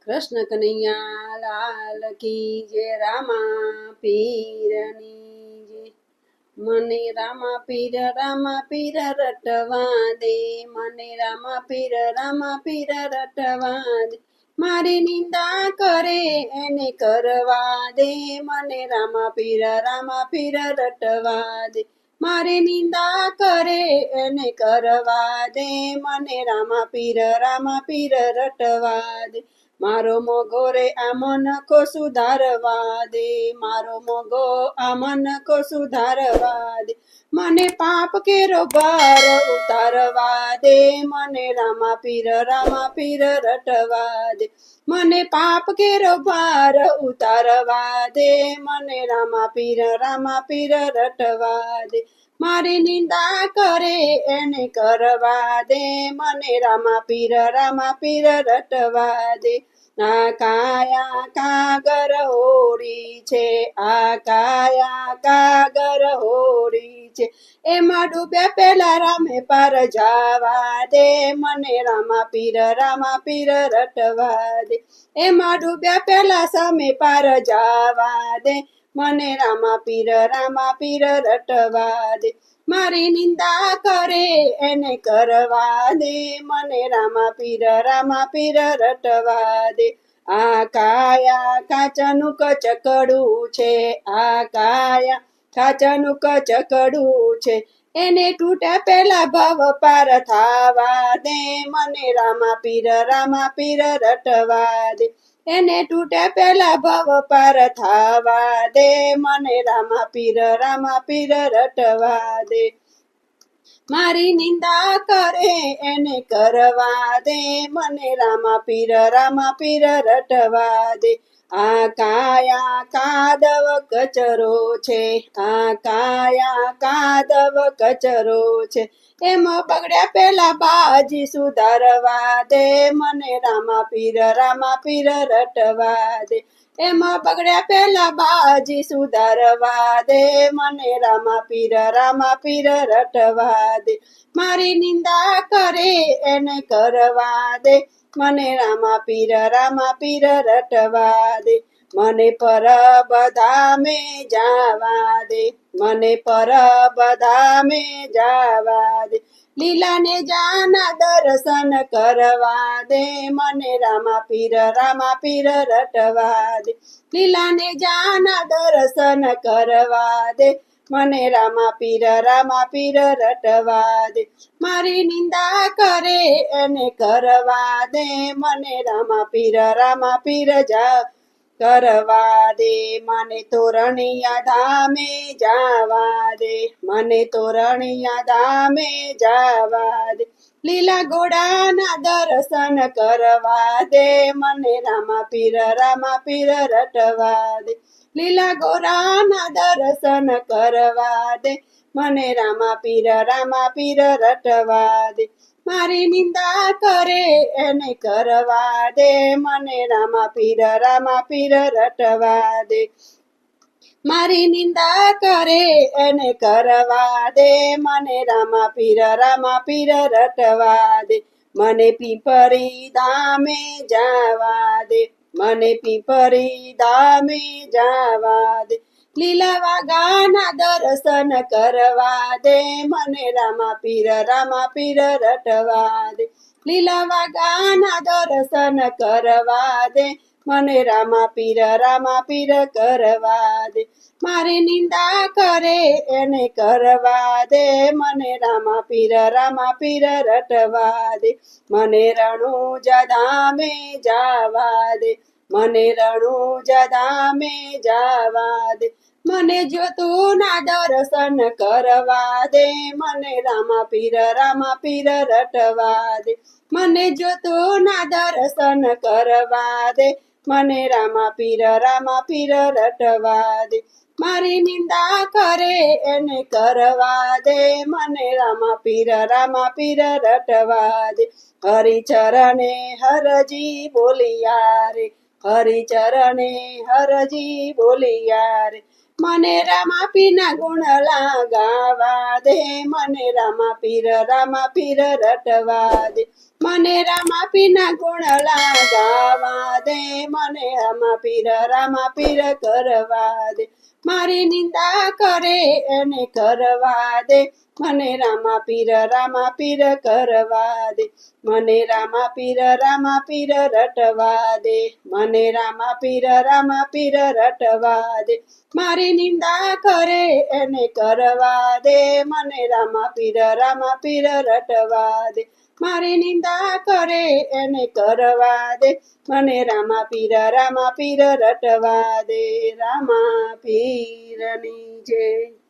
કૃષ્ણ કનૈયા લાલ કી જય રામા પીરની જય મને રામા પીર રટવા દે મને રામા પીર રટવા દે મારી નિંદા કરે એને કરવા દે મને રામા પીર રટવા દે મારી નિંદા કરે એને કરવા દે મને રામા પીર રટવા દે મારો મોગો રે આ મન કો સુધારવા દે મારો મોગો આ મન કો સુધારવા દે મને પાપ કેરો ભાર ઉતારવા દે મને રામા પીર રટવા દે મને પાપ કેરો ભાર ઉતારવા દે મને રામા પીર રટવા દે મારી નિંદા કરે એને કરવા દે મને રામા પીર રટવા દે આ કાયા કાગર હોરી છે આ કાયા કાગર હોરી છે એમાં ડૂબ્યા પેલા રામે પાર જવા દે મને રામા પીર રટવા દે એમાં ડૂબ્યા પેલા સામે પાર જવા દે મને રામા પીર રટવા દે મારી નિંદા કરે એને કરવા દે મને રામા પીર રટવા દે આ કાયા કાચનું કચકડું છે આ કાયા કાચનું કચકડું છે એને તૂટ્યા પેલા ભાવ પાર થાવા દે મને રામા પીર રટવા દે એને તૂટ્યા પેલા ભાવ પાર થાવા દે મને રામા પીર રટવા દે મારી નિંદા કરે એને કરવા દે મને રામા પીર રટવા દે આ કાયા કાદવ કચરો છે આ કાયા કાદવ કચરો છે એમાં બગડ્યા પેલા બાજી સુધારવા દે મને રામા પીર રટવા દે એમાં બગડ્યા પેલા બાજી સુધારવા દે મને રામા પીર રટવા દે મારી નિંદા કરે એને કરવા દે મને રામા પીર રટવા દે મને પર બધામે જાવા દે મને પર બધામે જાવા દે લીલાને જાના દર્શન કરવા દે મને રામા પીર રટવા દે લીલાને જાના દર્શન કરવા દે મને રામા પીર રટવા દે મારી નિંદા કરે એને કરવા દે મને રામા પીર જા કરવા દે મને તોરણિયા ધામે જાવા દે મને તોરણિયા ધામે જાવા દે લીલા ઘોડાના દર્શન કરવા દે મને રામા પીર રટવા દે લીલા ઘોડાના દર્શન કરવા દે મને રામા પીર રટવા દે મારી નિંદા કરે એને કરવા દે મને રામા પીર રટવા દે મારી નિંદા કરે એને કરવા દે મને રામા પીર રટવા દે મને પીપરી ધામે જાવા દે મને પીપરી ધામે જાવા દે લીલા વાગાના દર્શન કરવા દે મને રામા પીર રટવા દે લીલા વાગાના દર્શન કરવા દે મને રામા પીર કરવા દે મારી નિંદા કરે એને કરવા દે મને રામા પીર રટવા દે મને રણુજા ધામે જાવા દે મને રણુજા ધામે જાવા દે મને જ્યોતુના દર્શન કરવા દે મને રામા પીર રટવા દે મને જ્યોતુના દર્શન કરવા દે મને રામા પીર રટવા દે મારી નિંદા કરે એને કરવા દે મને રામા પીર રટવા દે હરિચરણે હરજી બોલિયા રે હરિચરણે હરજી બોલિયા રે મને રામા પીના ગુણ ગાવા દે મને રામા પીર રટવા દે મને રામા પીરના ગુણ લાગાવા દે, મને રામા પીર કરવા દે, મારી નિંદા કરે એને કરવા દે, મને રામા પીર કરવા દે, મને રામા પીર રટવા દે, મને રામા પીર રટવા દે, મારી નિંદા કરે એને કરવા દે, મને રામા પીર રટવા દે, મારી નિંદા કરે એને કરવા દે, મને રામા પીર રટવા દે, રામા પીરની જય.